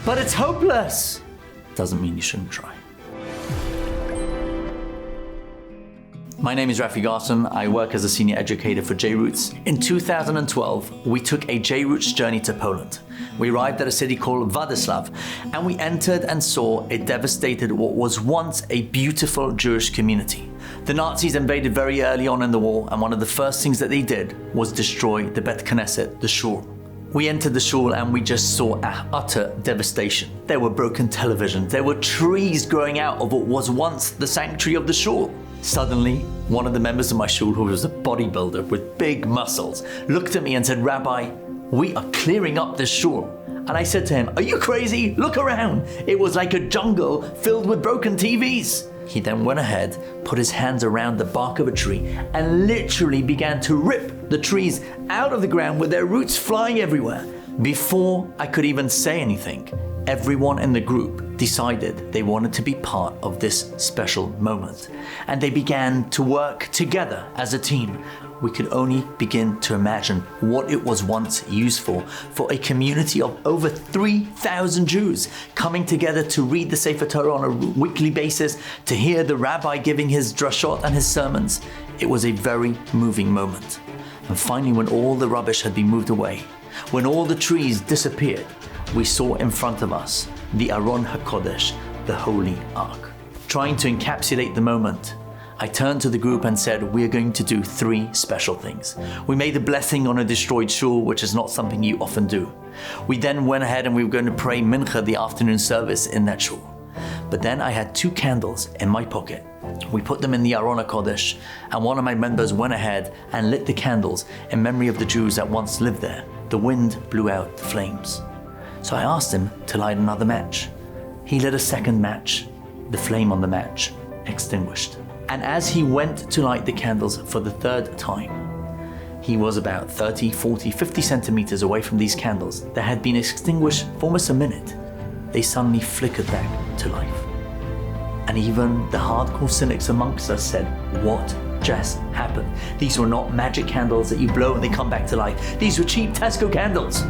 but it's hopeless. Doesn't mean you shouldn't try. My name is Raphy Garson. I work as a senior educator for J-Roots. In 2012, we took a J-Roots journey to Poland. We arrived at a city called Władysław, and we entered and saw it devastated what was once a beautiful Jewish community. The Nazis invaded very early on in the war, and one of the first things that they did was destroy the Bet Knesset, the shul. We entered the shul and we just saw utter devastation. There were broken televisions, there were trees growing out of what was once the sanctuary of the shul. Suddenly, one of the members of my shul, who was a bodybuilder with big muscles, looked at me and said, "Rabbi, we are clearing up this shul." And I said to him, "Are you crazy? Look around. It was like a jungle filled with broken TVs." He then went ahead, put his hands around the bark of a tree and literally began to rip the trees out of the ground with their roots flying everywhere. Before I could even say anything, everyone in the group decided they wanted to be part of this special moment. And they began to work together as a team. We could only begin to imagine what it was once used for a community of over 3,000 Jews coming together to read the Sefer Torah on a weekly basis, to hear the rabbi giving his drashot and his sermons. It was a very moving moment. And finally, when all the rubbish had been moved away, when all the trees disappeared, we saw in front of us the Aron HaKodesh, the Holy Ark. Trying to encapsulate the moment, I turned to the group and said, "We are going to do 3 special things." We made a blessing on a destroyed shul, which is not something you often do. We then went ahead and we were going to pray Mincha, the afternoon service, in that shul. But then I had 2 candles in my pocket. We put them in the Aron HaKodesh, and one of my members went ahead and lit the candles in memory of the Jews that once lived there. The wind blew out the flames. So I asked him to light another match. He lit a second match. The flame on the match extinguished. And as he went to light the candles for the 3rd time, he was about 30, 40, 50 centimeters away from these candles that had been extinguished for almost a minute. They suddenly flickered back to life. And even the hardcore cynics amongst us said, "What just happened? These were not magic candles that you blow and they come back to life. These were cheap Tesco candles."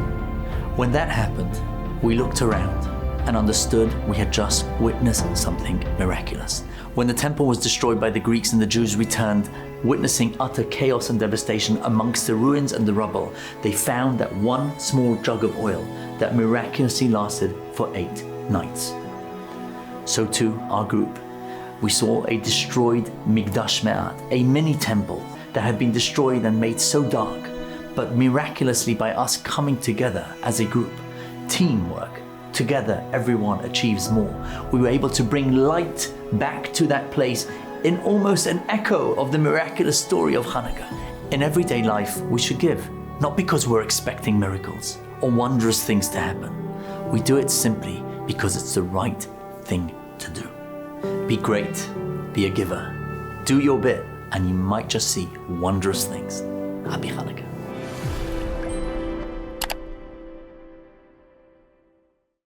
When that happened, we looked around and understood we had just witnessed something miraculous. When the temple was destroyed by the Greeks and the Jews returned, witnessing utter chaos and devastation amongst the ruins and the rubble, they found that one small jug of oil that miraculously lasted for 8 nights. So too, our group. We saw a destroyed Mikdash Me'at, a mini temple that had been destroyed and made so dark, but miraculously by us coming together as a group, teamwork, together everyone achieves more. We were able to bring light back to that place in almost an echo of the miraculous story of Chanukah. In everyday life, we should give, not because we're expecting miracles or wondrous things to happen. We do it simply because it's the right thing to do. Be great, be a giver, do your bit, and you might just see wondrous things. Happy Chanukah.